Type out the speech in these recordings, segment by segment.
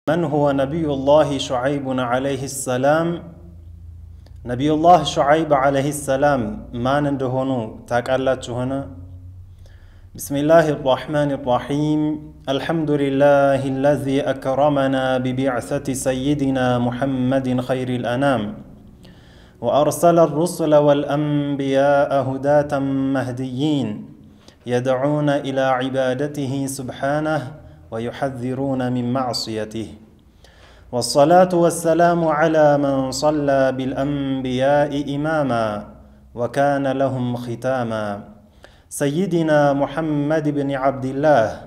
من هو نبي الله شعيب عليه السلام؟ نبي الله شعيب عليه السلام ما ندهونو تاكالاتشو هنا. بسم الله الرحمن الرحيم. الحمد لله الذي أكرمنا ببعثة سيدنا محمد خير الأنام، وأرسل الرسل والأنبياء هداة مهديين يدعون إلى عبادته سبحانه ويحذرون من معصيته. والصلاة والسلام على من صلى بالأنبياء إماما وكان لهم ختاما، سيدنا محمد بن عبد الله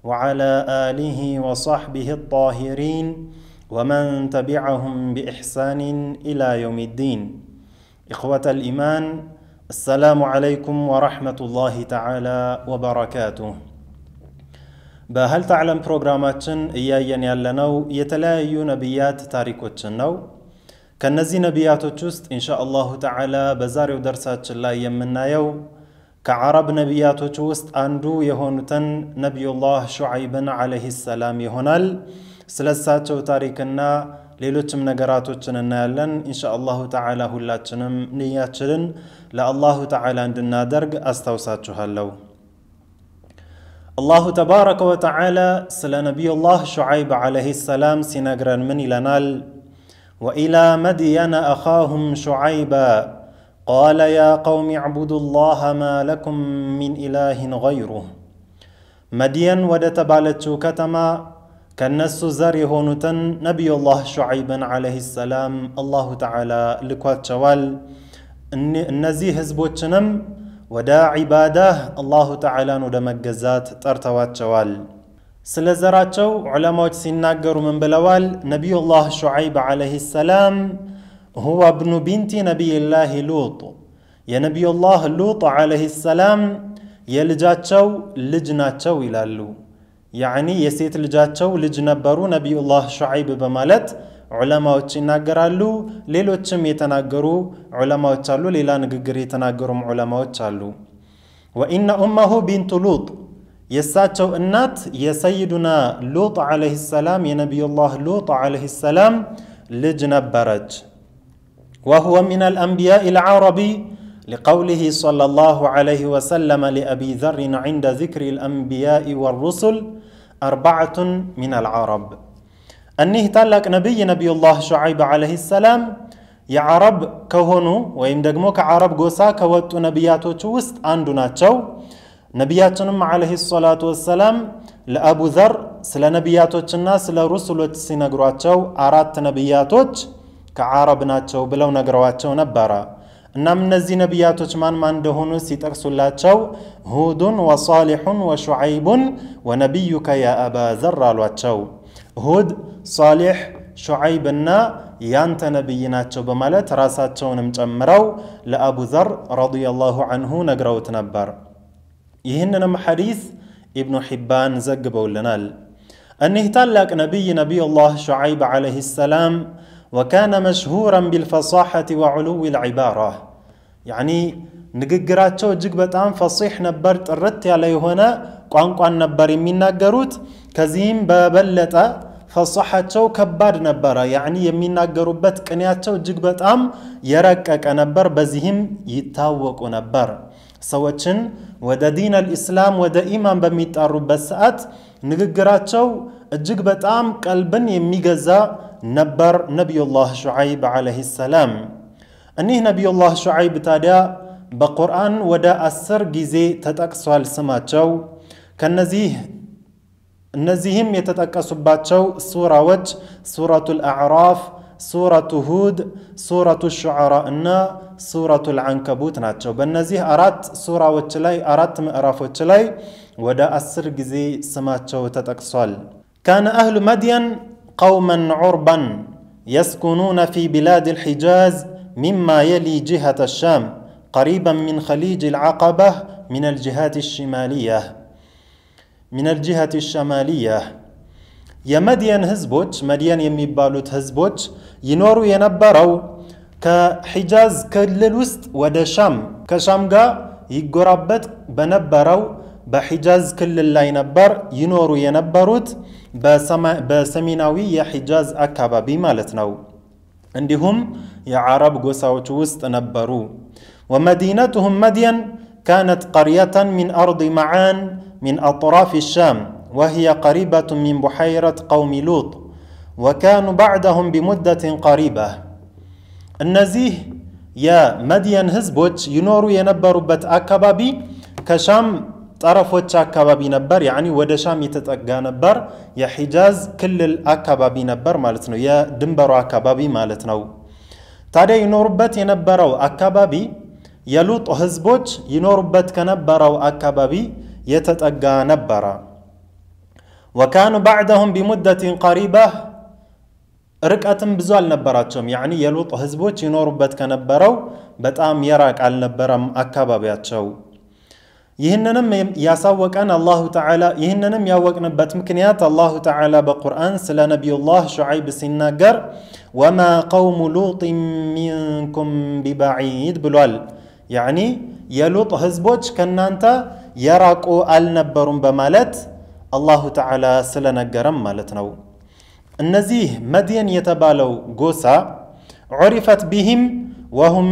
وعلى آله وصحبه الطاهرين ومن تبعهم بإحسان إلى يوم الدين. إخوة الإيمان، السلام عليكم ورحمة الله تعالى وبركاته. بهل تعلم برنامجنا إياين يالناو يتلايو نبيات تاريكوتشن نو كنزي نبياتو تشست إن شاء الله تعالى بزاريو درسات الله يمنا يو كعرب نبياتو تشست أندو يهونتن نبي الله شعيب عليه السلام يهونال سلساتو تاريكنا ليلوتم نقراتو تشننالن إن شاء الله تعالى هلاتشنم نياتشلن لا الله تعالى عندنا درج أستوساتشو هلو. الله تبارك وتعالى سلا نبي الله شعيب عليه السلام سنقرن من لنال وإلى مدين أخاهم شعيبا قال يا قوم اعبدوا الله ما لكم من إله غيره. مدين ودتبالتشو كتما كالنس زاري هونتن نبي الله شعيبا عليه السلام الله تعالى لكوات شوال النزي هزبوتشنم ودا عباده الله تعالى ندمجزات ترتوات شوال سلزراتشو علماء سيناقروا من بلوال نبي الله شعيب عليه السلام هو ابن بنت نبي الله لوط. يا نبي الله لوط عليه السلام يلجاتشو لجناتشو إلالو، يعني يسيت لجاتشو لجنبرو نبي الله شعيب بمالت علماء يتناقرالو ليلوچم يتناقرو علماء تشالو ليلا نغغر يتناقرو علماء تشالو. وإن أمه بنت لوط يساتشو النات يسيدنا لوط عليه السلام يا نبي الله لوط عليه السلام لجنبرج، وهو من الأنبياء العربي لقوله صلى الله عليه وسلم لأبي ذر عند ذكر الأنبياء والرسل 4 من العرب. أنه تلك نبي الله شعيب عليه السلام يا عرب كهونو ويمدقمو كعرب قوسا كوتو نبياتو توست عندنا تشو نبياتنا عليه الصلاة والسلام لأبو ذر سلا نبياتو الناس سلا رسلو تسينقرواتشو 4 نبياتو كعربنا تشو بلو نقرواتشو نبارا. إنما نزي نبياتو من دهونو سيترسلاتشو هود وصالح وشعيب ونبيك يا أبا ذر الواتشو. هود صالح شعيبنا يانت نبيناتشو بمالت راساتشو نمجمرو لأبو ذر رضي الله عنه نقرو تنبر. يهننا حديث ابن حبان زقبو لنال أنه تلك نبي الله شعيب عليه السلام وكان مشهورا بالفصاحة وعلو العبارة، يعني نقراتشو جقبتان فصيح نبرت الرت عليه هنا قوانقوان نبر من نقروت كزيم ببلتا فصحاتشو كباد نبرا، يعني يمين نقروبت كنياتشو جقبتان يركك نبر بزيهم يتاوق نبر سوچن ودا دين الإسلام ودا إيمان بميتارو بسات نقراتشو جقبتان قلبن يميقزا نبر نبي الله شعيب عليه السلام. أنه نبي الله شعيب تادا بقرآن ودا أسر جزي تتأكسوال سماتشو كالنزيهم يتتأكسباتشو سورة وجه سورة الأعراف سورة هود سورة الشعراء سورة العنكبوت ناتشو بالنزيه أرات سورة وجلاي أرات مئراف وجلاي ودا أسر جزي سماتشو تتأكسوال. كان أهل مدين قوما عربا يسكنون في بلاد الحجاز مما يلي جهة الشام قريبا من خليج العقبة من الجهات الشمالية. يا مدين هزبوش مدين يميبالوت هزبوش ينورو ينبرو كحجاز كاللوست ودا شام كشامغا يقربت بنبرو በሒጃዝ ክልል ላይ ነበር ይኖሩ የነበሩት በሰሜናዊ የሒጃዝ አካባቢ ማለት ነው እንዲሁም የዓረብ ጎሳዎች ውስጥ ነበሩ ومدينتهم مدين كانت قرية من أرض معان من أطراف الشام وهي قريبة من بحيرة قوم لوط وكانوا بعدهم بمدة قريبة النزيه يا مدين هزبوش ينورو ينبروا أكبابي كشام طرفوش أكبابي نبر يعني ودا شام يتتقى نبر يا حجاز كل الأكبابي نبر مالتنو يا دنبرو أكبابي مالتنو تاري ينورو ينبروا أكبابي የሉጥ ህዝቦች ይኖሩበት ከነበረው አካባቢ የተጠጋ ነበር وكانوا بعدهم بمدة قريبة ርቀትም ብዙ አልነበራቸውም يعني የሉጥ ህዝቦች ይኖሩበት ከነበረው በጣም የራቅ አልነበረም አካባቢያቸው ይህንንም ያሳወቀን አላሁ ተዓላ ይህንንም ያወቅንበት ምክንያት አላሁ ተዓላ በቁርአን ስለ ነብዩላህ ሹዓይብ ሲናገር وما قوم لوط منكم ببعيد ብሏል يعني የሉጥ ህዝቦች ከናንተ የራቁ አልነበሩም በማለት አላሁ ተዓላ ስለነገረም ማለት ነው እነዚህ መድየን የተባለው ጎሳ عرفت بهم وهم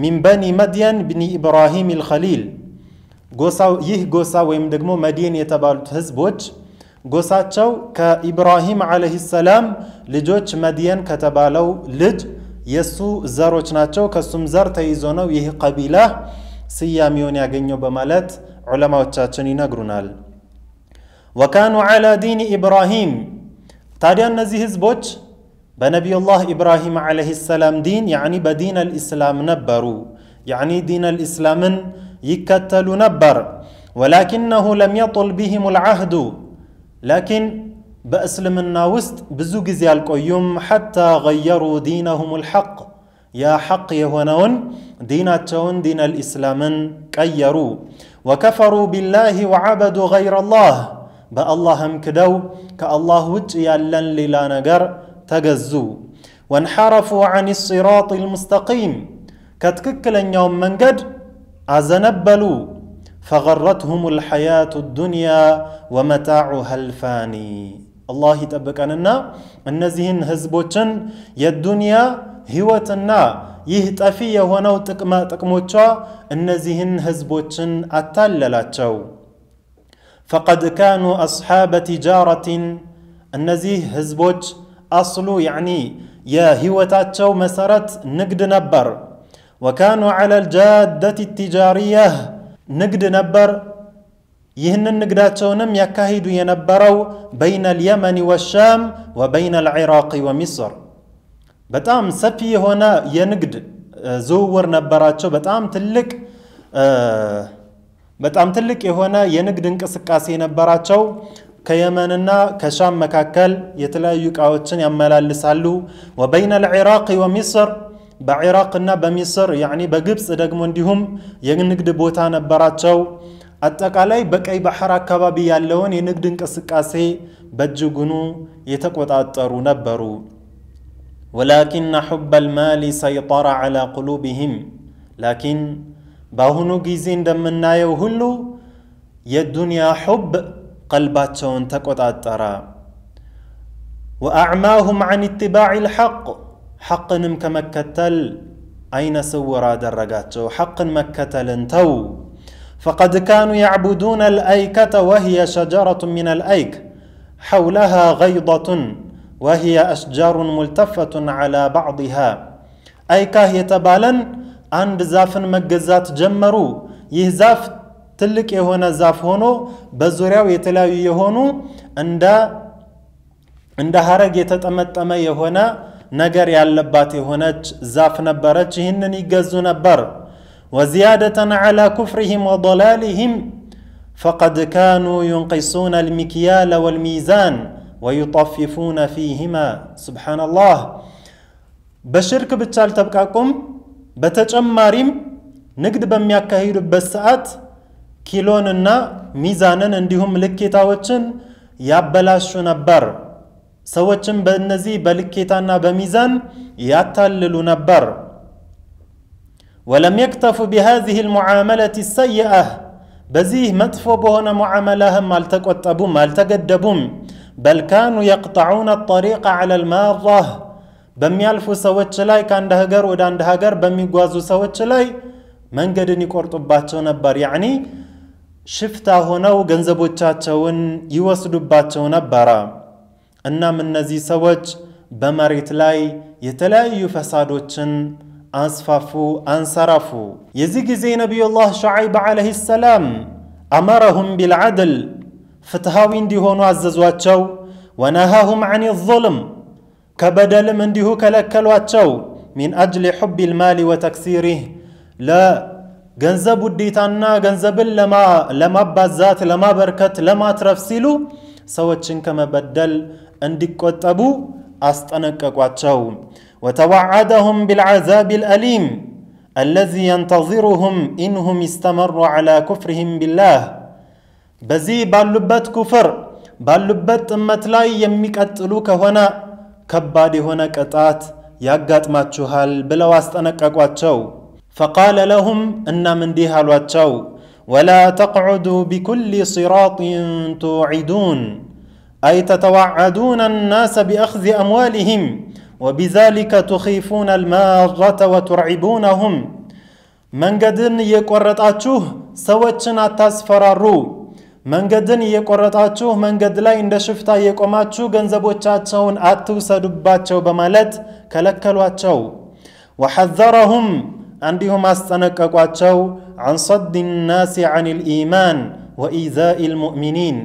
من بني مدين بن إبراهيم الخليل ጎሳው ይህ ጎሳ ወይም ደግሞ መድየን የተባሉት ህዝቦች ጎሳቸው ከኢብራሂም አለይሂ ሰላም ልጆች መድየን ከተባለው ልጅ የሱ ዘሮች ናቸው ከሱም ዘር ተይዞ ነው ይህ ቀቢላ ስያሜውን ያገኘው በማለት ዑለማዎቻችን ይነግሩናል وكانوا على دين إبراهيم ታዲያ እነዚህ ህዝቦች በነብዩላህ ኢብራሂም አለይሂ ሰላም ዲን يعني በዲን الإسلام ነበሩ يعني دين الإسلام ይከተሉ ነበር ولكنه لم يطل بهم العهد لكن بأسلمنا وسط بزو ጊዜ አልቆዩም حتى غيروا دينهم الحق يا حق የሆነውን ዲናቸውን ዲን الإسلام ቀየሩ وكفروا بالله وعبدوا غير الله በአላህም ክደው ከአላህ ውጭ ያለን ሌላ ነገር ተገዙ وانحرفوا عن الصراط المستقيم ከትክክለኛው መንገድ أزنبلوا فغرتهم الحياة الدنيا ومتاعها الفاني الله يتبقننا النزهن هزبوچن የዱንያ ህይወትና ይህ ጠፊ የሆነው ጥቅሞቿ እነዚህን ህዝቦችን አታለላቸው فقد كانوا أصحاب تجارة እነዚህ ህዝቦች أصل يعني የህይወታቸው መሰረት ንግድ ነበር وكانوا على الجادة التجارية نقد نبر يهن نقداتونم يكاهدو ينبرو بين اليمن والشام وبين العراق ومصر بتام سفي هنا ينقد زور نبراتشو بتام تلك هنا ينقد انكسكاسي نبراتشو كيمننا كشام مكاكل يتلايو قاوتشن يملالسالو وبين العراق ومصر بعراقنا بمصر يعني بقبس دقم عندهم ينقد بوتا نبراتشو አጠቃላይ በቀይ ባህር አካባቢ ያለውን የንግድ እንቅስቃሴ በእጅጉኑ የተቆጣጠሩ ነበሩ ولكن حب المال سيطر على قلوبهم لكن ባሁኑ ጊዜ እንደምናየው ሁሉ የዱንያ حب قلباتهم ተቆጣጠረ واعماهم عن اتباع الحق حقንም ከመከተል አይነ ስውራ አደረጋቸው حقን መከተልን ተው فقد كانوا يعبدون الأيكة وهي شجرة من الأيك حولها غيضة وهي أشجار ملتفة على بعضها أيكة يتبالن عند زاف مجزات جمرو يهزاف تلك يهونا زاف هونو بزوريو يتلاوي يهونو عند هرق يتتمتم يهونا نجر يالبات يهونج زاف نبرج هنن يجزو نبر وزيادة على كفرهم وضلالهم فقد كانوا ينقصون المكيال والميزان ويطففون فيهما سبحان الله بشرك بتشال تبقاكم بتجماريم نقد بمياكاهير بساعات كيلوننا ميزانا عندهم لكيتاوچن يابلاشو نبر سوچن بنزي بلكيتانا بميزان ياتللو نبر ولم يكتفوا بهذه المعاملة السيئة በዚህ መጥፎ በሆነ ሙዓመላህም አልተቆጠቡም አልተገደቡም بل كانوا يقطعون الطريق على المارة በሚያልፉ ሰዎች ላይ ካንደ ሀገር ወደ አንድ ሀገር በሚጓዙ ሰዎች ላይ መንገድን ይቆርጡባቸው ነበር يعني ሽፍታ ሆነው ገንዘቦቻቸውን ይወስዱባቸው ነበር እናም እነዚህ ሰዎች በመሬት ላይ የተለያዩ ፈሳዶችን አስፋፉ አንሰራፉ የዚህ ጊዜ ነብዩላህ ሹዓይብ አለይሂ ሰላም አመረሁም ቢልዓድል ፍትሃዊ እንዲሆኑ አዘዟቸው ወነሃሁም عن الظلم ከበደልም እንዲሁ ከለከሏቸው من اجل حب المال وتكثيره لا ገንዘብ ውዴታና ገንዘብን ለማባዛት ለማበርከት ለማትረፍ ሲሉ ሰዎችን ከመበደል እንዲቆጠቡ አስጠነቀቋቸው وتوعدهم بالعذاب الأليم الذي ينتظرهم إنهم استمروا على كفرهم بالله بزي باللبت كفر باللبت أمت لا يميقتلو كهنا كبادي هنا كتات يقات ما تشوهال بلا واستنققواتشو فقال لهم إن من ديها الواتشو ولا تقعدوا بكل صراط توعدون أي تتوعدون الناس بأخذ أموالهم وبذلك تخيفون المارة وترعبونهم من قدن يقرطاچوه سوچن اتاسفرارو من قدن يقرطاچوه من قد لا عند شفتا يقوماچو ገንዘቦቻቸውን አትውሰዱባቸው በማለት ከለከሏቸው وحذرهم عندهم አስጠነቀቋቸው عن صد الناس عن الإيمان وإيذاء المؤمنين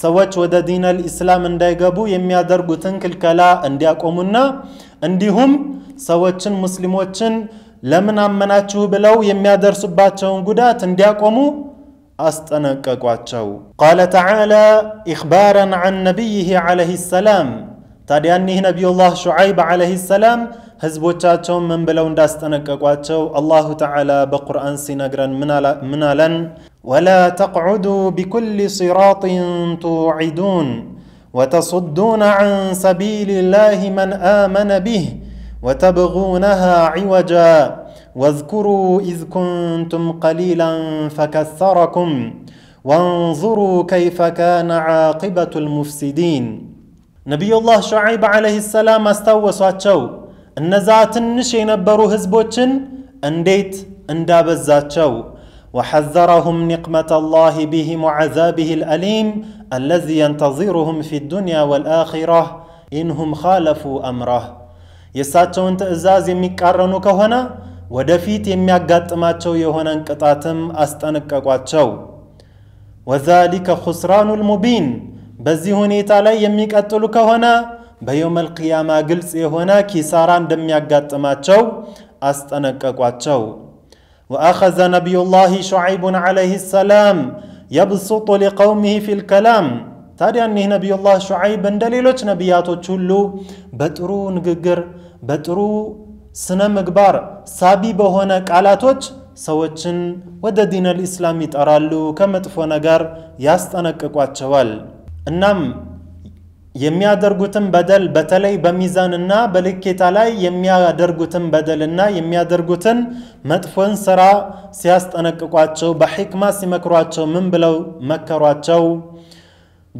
ሰዎች ወደ ዲን الإسلام እንዳይገቡ የሚያደርጉትን ክልከላ እንዲያቆሙና እንዲሁም ሰዎችን ሙስሊሞችን ለምን አመናችሁ ብለው የሚያደርሱባቸውን ጉዳት እንዲያቆሙ አስጠነቀቋቸው قال تعالى إخبارا عن نبيه عليه السلام ታዲያኒህ ነብዩላህ ሹዓይብ عليه السلام ህዝቦቻቸውን ምን ብለው እንዳስጠነቀቋቸው አላሁ ተዓላ በቁርአን ሲነግረን ምን አለን ولا تقعدوا بكل صراط توعدون وتصدون عن سبيل الله من آمن به وتبغونها عوجا واذكروا إذ كنتم قليلا فكثركم وانظروا كيف كان عاقبة المفسدين نبي الله شعيب عليه السلام استوسواتشو النزات النشي نبرو هزبوتشن انديت اندابزاتشو وحذرهم نقمة الله بهم وعذابه الأليم الذي ينتظرهم في الدنيا والآخرة إنهم خالفوا أمره يساتشون تأزاز يميكارنو كهنا ودفيت يميقاتماتشو يهونا انقطاتم أستنققواتشو وذلك خسران المبين بزيهوني تالي يميقاتلو كهنا بيوم القيامة قلس يهونا كيساران دميقاتماتشو أستنققواتشو وأخذ نبي الله شعيب عليه السلام يبسط لقومه في الكلام تاري أنه نبي الله شعيب دليلوش نبياتو تشلو بترو نققر بترو سنم قبار سابي بهونا كالاتوش سوچن ود دين الإسلام يتأرالو كمتفو نقر ياستنك اقواتشوال انام የሚያደርጉትን በደል በተለይ በሚዛንና በልኬታ ላይ የሚያደርጉትን በደልና የሚያደርጉትን መጥፎን ስራ ሲያስጠነቅቋቸው በሕክማ ሲመክሯቸው ምን ብለው መከሯቸው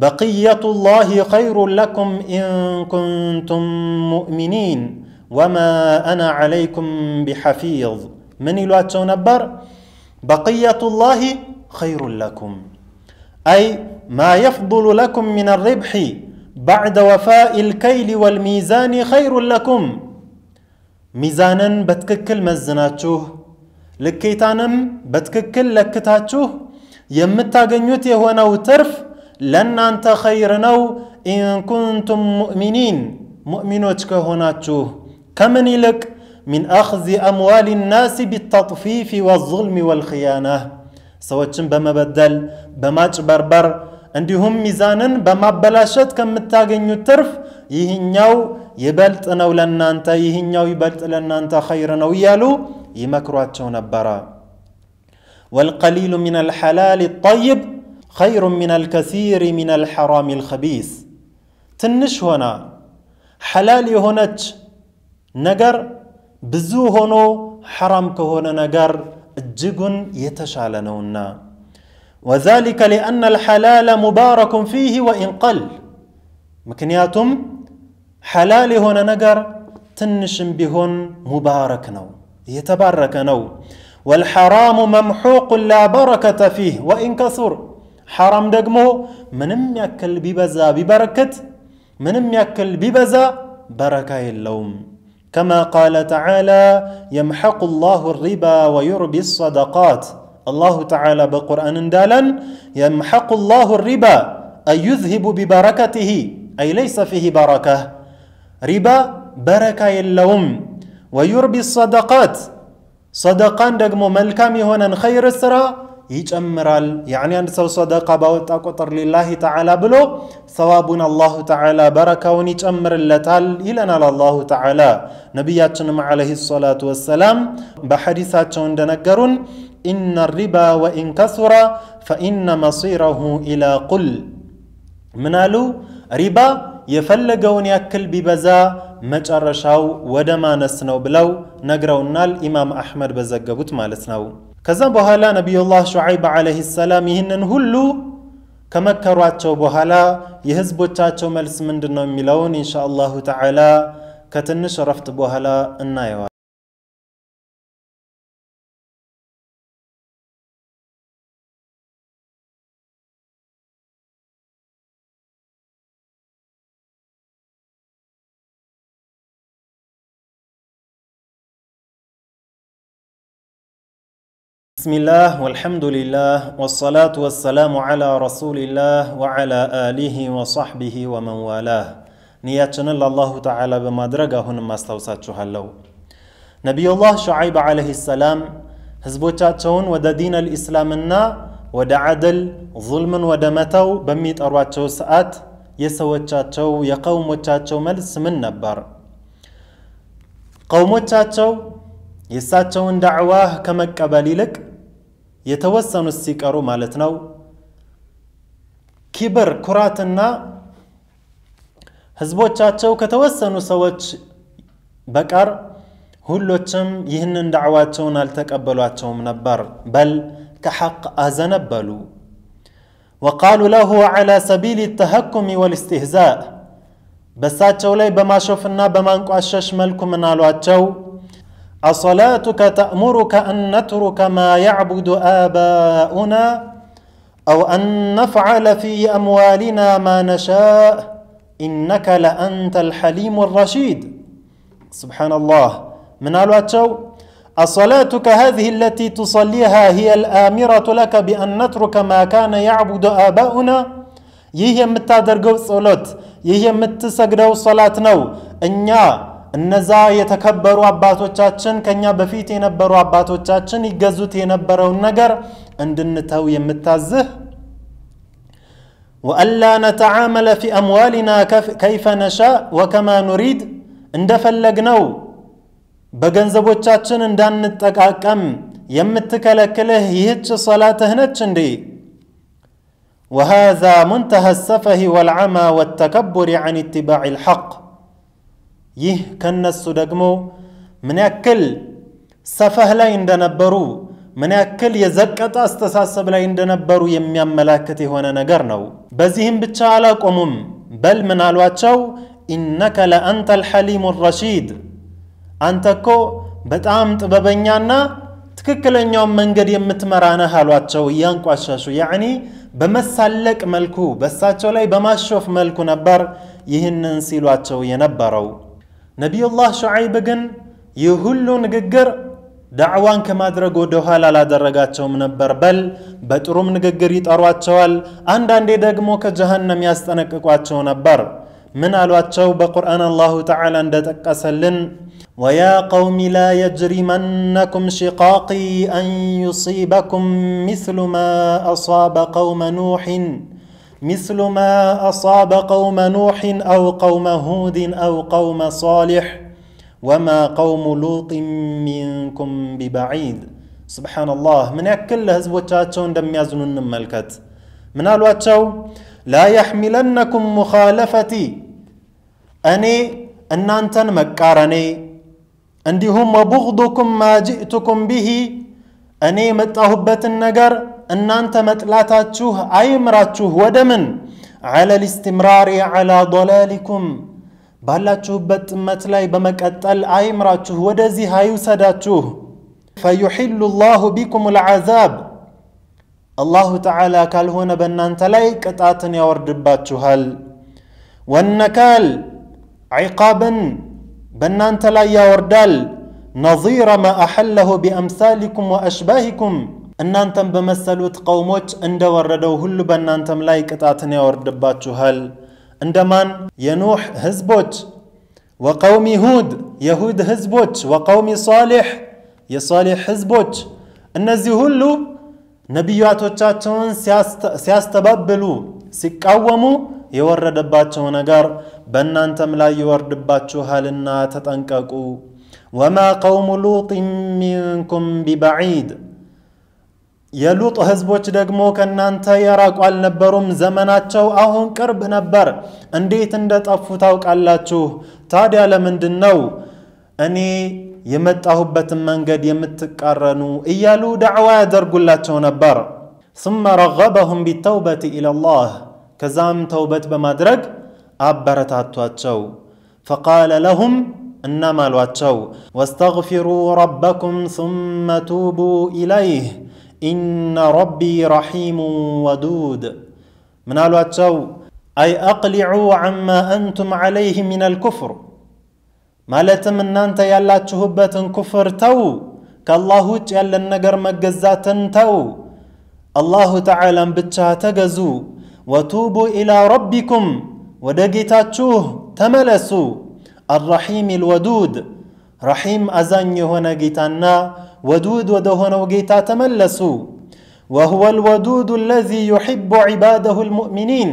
بقية الله خير لكم إن كنتم مؤمنين وما أنا عليكم بحفيظ من يلواتشو نبر بقية الله خير لكم أي ما يفضل لكم من الربح بعد وفاء الكيل والميزان خير لكم ميزانا بتككل مزناتشوه لكيتانم بتككل لكتاتشوه يمتاقنيوت يهونو ترف لن أنت خيرنو إن كنتم مؤمنين مؤمنوتك هناتشوه كمن لك من أخذ أموال الناس بالتطفيف والظلم والخيانة سواتشن بمبدل بماج بربر عندهم ميزانا بمبلاشت كمتاقنيو ترف يهنيو يبلت نو لنانتا يهنيو يبلت لنانتا خيرنو يالو يمكرواتشو نبرا والقليل من الحلال الطيب خير من الكثير من الحرام الخبيث تنش هنا حلال هونج نجر بزو هونو حرام كهونا نجر الجيجون يتشالنونا وذلك لأن الحلال مبارك فيه وإن قل مكنياتهم حلال هنا نجر تنشم بهن مبارك نو يتبارك نو والحرام ممحوق لا بركة فيه وإن كثر حرام دقمو منم يأكل ببزا ببركة منم يأكل ببزا بركة اللوم كما قال تعالى يمحق الله الربا ويربي الصدقات الله تعالى بقرآن دالا يمحق الله الربا أي يذهب ببركته أي ليس فيه بركة ربا بركة اللوم ويربي الصدقات صدقان دقمو ملكامي هنا خير السرا يجمرال يعني أن سو صدقة باوتا قطر لله تعالى بلو ثوابنا الله تعالى بركة ونجمر اللتال إلنا الله تعالى نبياتنا عليه الصلاة والسلام بحديثات دنقرون إن الربا وإن كثر فإن مصيره إلى قل منالو ربا يفلقون يأكل ببزا مجرشاو ودما نسنو بلو نقرونا الإمام أحمد بزقبوت مالسنو كذا بحالا نبي الله شعيب عليه السلام يهنن هلو كمكرواتشو بحالا يهزبوتشاتشو ملس من دنو ملون إن شاء الله تعالى كتنش رفت بحالا النايوات بسم الله والحمد لله والصلاة والسلام على رسول الله وعلى آله وصحبه ومن والاه نياتنا الله تعالى بمدرجة هنا ما استوصاتشها اللو نبي الله شعيب عليه السلام هزبوتاتشون ود دين الإسلامنا ود عدل ظلم ودمتو بميت أرواتشو ساعات يسوتشاتشو يقوموتشاتشو ملس من نبر قوموتشاتشو يساتشون دعواه كما قبالي لك يتوسن السيكارو مالتناو كبر كراتنا هزبوتشاتشو كتوسنو سوتش بكار هلوتشم يهنن دعواتشون التقبلواتشوم نبر بل كحق أزنبلو وقالوا له على سبيل التهكم والاستهزاء بساتشو لي بما شوفنا بما نقاشش ملكم منالواتشو أصلاتك تأمرك أن نترك ما يعبد آباؤنا أو أن نفعل في أموالنا ما نشاء إنك لأنت الحليم الرشيد سبحان الله من الواتشو أصلاتك هذه التي تصليها هي الآمرة لك بأن نترك ما كان يعبد آباؤنا يهي متادرقو صلات يهي متسقدو صلاتنا إنيا እነዛ የተከበሩ አባቶቻችን ከኛ በፊት የነበሩ አባቶቻችን ይገዙት የነበረው ነገር እንድንተው የምታዝህ وألا نتعامل في أموالنا كيف نشاء وكما نريد እንደፈለግነው በገንዘቦቻችን እንዳንጠቃቀም የምትከለክልህ ይህች ሶላትህ ነች እንዴ وهذا منتهى السفه والعمى والتكبر عن اتباع الحق ይህ ከነሱ ደግሞ ምን ያክል ሰፈህ ላይ እንደነበሩ ምን ያክል የዘቀጠ አስተሳሰብ ላይ እንደነበሩ የሚያመላክት የሆነ ነገር ነው በዚህም ብቻ አላቆሙም በል ምን አሏቸው ኢነከ ለአንተ الحليم الرشيد አንተኮ በጣም ጥበበኛና ትክክለኛው መንገድ የምትመራ ነህ አሏቸው ያንቋሻሹ يعني በመሳለቅ መልኩ በሳቸው ላይ በማሾፍ መልኩ ነበር ይህንን ሲሏቸው የነበረው نبي الله شعيب جن يهلون نججر دعوان كما درجوا دهالا لا درجاتهم نبر بل بتروم نججر يتأرواتشوال عندن دقمو كجهنم يستنققواتشو نبر من الواتشو بقرآن الله تعالى عندك أسلن ويا قوم لا يجرمنكم شقاقي أن يصيبكم مثل ما أصاب قوم نوح مثل ما أصاب قوم نوح أو قوم هود أو قوم صالح وما قوم لوط منكم ببعيد سبحان الله من يكل هزبوتشاتشون دم يزنون ملكت من الواتشو لا يحملنكم مخالفتي أني أن أنتن مكارني عندهم وبغضكم ما جئتكم به أني متأهبت النجر እናንተ መጥላታችሁ አይምራችሁ ወደምን على الاستمرار على ضلالكم ባላችሁበት ጥመት ላይ በመቀጠል አይምራችሁ ወደዚህ አይውሰዳችሁ فيحل الله بكم العذاب الله تعالى ካልሆነ በእናንተ ላይ ቅጣትን ያወርድባችኋል والنكال عقابا በእናንተ ላይ ያወርዳል نظير ما أحله بأمثالكم وأشباهكم እናንተም በመሰሉት ቀውሞች እንደወረደው ሁሉ በእናንተም ላይ ቅጣትን ያወርድባችኋል እንደማን የኑህ ህዝቦች وقوم هود يهود ህዝቦች وقوم صالح የصالح ህዝቦች እነዚህ ሁሉ ነቢያቶቻቸውን ሲያስተባብሉ ሲቃወሙ የወረደባቸው ነገር በእናንተም ላይ ይወርድባችኋልና ተጠንቀቁ وما قوم لوط منكم ببعيد የሉጥ ህዝቦች ደግሞ ከናንተ የራቁ አልነበሩም ዘመናቸው አሁን ቅርብ ነበር እንዴት እንደጠፉ ታውቃላችሁ ታዲያ ለምንድነው እኔ የመጣሁበትን መንገድ የምትቃረኑ እያሉ ዳዕዋ ያደርጉላቸው ነበር ثم رغبهم بالتوبة إلى الله ከዛም ተውበት በማድረግ አበረታቷቸው فقال لهم إنما الواتشو واستغفروا ربكم ثم توبوا إليه إن ربي رحيم ودود من الواتشو أي أقلعوا عما أنتم عليه من الكفر مالتم أن أنت يلا تشهبة كفر تو كالله يلا النقر مجزات تو الله تعالى بتشا تجزو وتوبوا إلى ربكم ودقيتاتشوه تملسوا الرحيم الودود رحيم أزاني هنا جيتانا ودود ودهنا وجيتا تملسوا وهو الودود الذي يحب عباده المؤمنين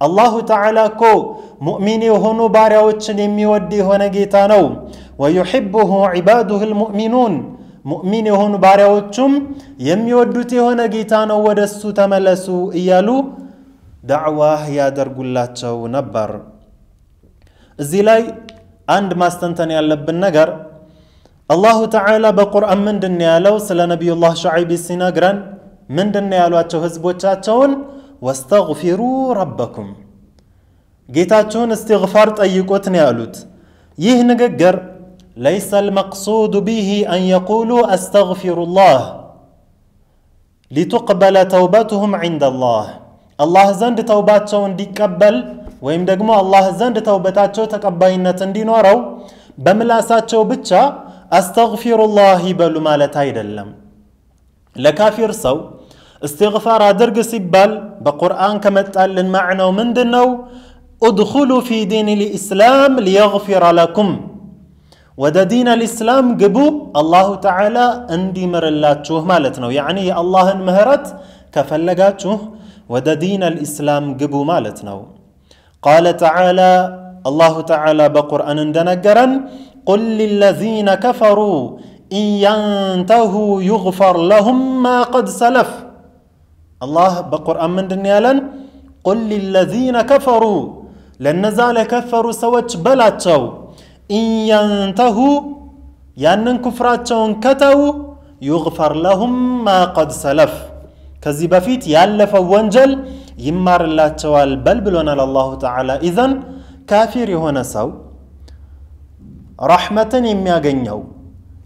الله تعالى كو مؤمني هنو باريوتشن يميودي هنا جيتانو ويحبه عباده المؤمنون مؤمني هنو باريوتشم يميودتي هنا جيتانو ودسو تملسوا إيالو دعوة يا درقلاتشو نبر الزلاي عند ما استنتني ያለብን ነገር الله تعالى በቁርአን ምንድነው ያለው ስለ ነብዩ الله شعيب ሲነግረን ምንድነው ያሏቸው ህዝቦቻቸውን واستغفروا ربكم ጌታችሁን استغفار ጠይቁት ነው ያሉት ይህ ንግግር ليس المقصود به أن يقولوا استغفر الله لتقبل توبتهم عند الله الله ዘንድ ተውባቸው እንዲቀበል ወይም ደግሞ አላህ ዘንድ ተውበታቸው ተቀባይነት እንዲኖረው በምላሳቸው ብቻ አስተግፊሩላህ ይበሉ ማለት አይደለም ለካፊር ሰው استغفار አድርግ ሲባል በቁርአን ከመጣልን ማዕናው ምንድነው ادخلوا في دين الاسلام ليغفر لكم ወደ ዲን الاسلام ግቡ አላሁ ተዓላ እንዲምርላችሁ ማለት ነው يعني የአላህን ምህረት ከፈለጋችሁ ወደ ዲን الاسلام ግቡ ማለት ነው قال تعالى الله تعالى بقرآن دنجرا قل للذين كفروا إن ينتهوا يغفر لهم ما قد سلف الله بقرآن من دنيالا قل للذين كفروا لن نزال كفروا سوچ بلاتشو إن ينتهوا يانن كفراتشو كتوا يغفر لهم ما قد سلف كذي بفيت يالف وانجل يمار الله توال بل بلونا الله تعالى إذن كافر هنا سو رحمة يمياغنيو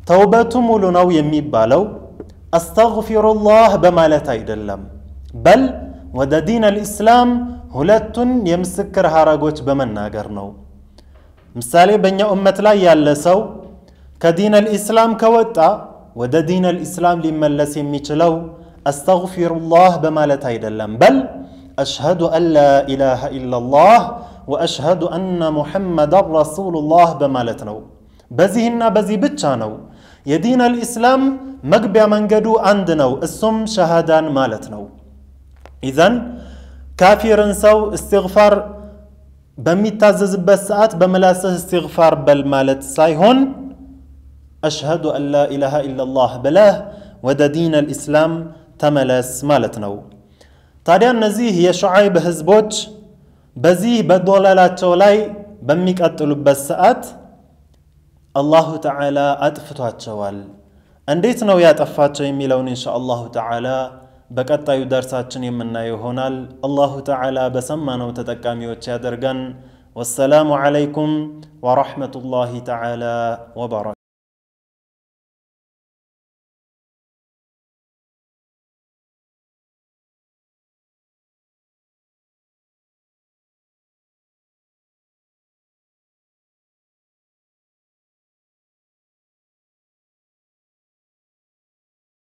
توبة مولونو يميبالو أستغفر الله بما لا تايدلم بل ود دين الإسلام هلتن يمسكر هاراغوش بمن ناغرنو مثالي بني أمت لا يالسو كدين الإسلام كوتا ود دين الإسلام لملس يميچلو أستغفر الله بما لا تايدلم بل أشهد أن لا إله إلا الله وأشهد أن محمد رسول الله بمالتنو بزيهنا بزي بتشانو يدين الإسلام مقبع منقدو عندنو السم شهادان مالتنو إذن كافر سو استغفار بميتازز بسات بملاسه استغفار بالمالت سايهون أشهد أن لا إله إلا الله بلاه ود دين الإسلام تملس مالتنو ታዲያ እነዚህ የሹዓይብ ህዝቦች በዚህ በዶላላቸው ላይ በሚቀጥሉበት ሰዓት አላሁ ተዓላ አጥፍቷቸዋል እንዴት ነው ያጠፋቸው የሚለውን ኢንሻአላሁ ተዓላ በቀጣዩ ደርሳችን የምናየው ይሆናል። አላሁ ተዓላ በሰማነው ተጠቃሚዎች ያደርገን። ወሰላሙ ዐለይኩም ወራህመቱላሂ ተዓላ ወበረካቱሁ።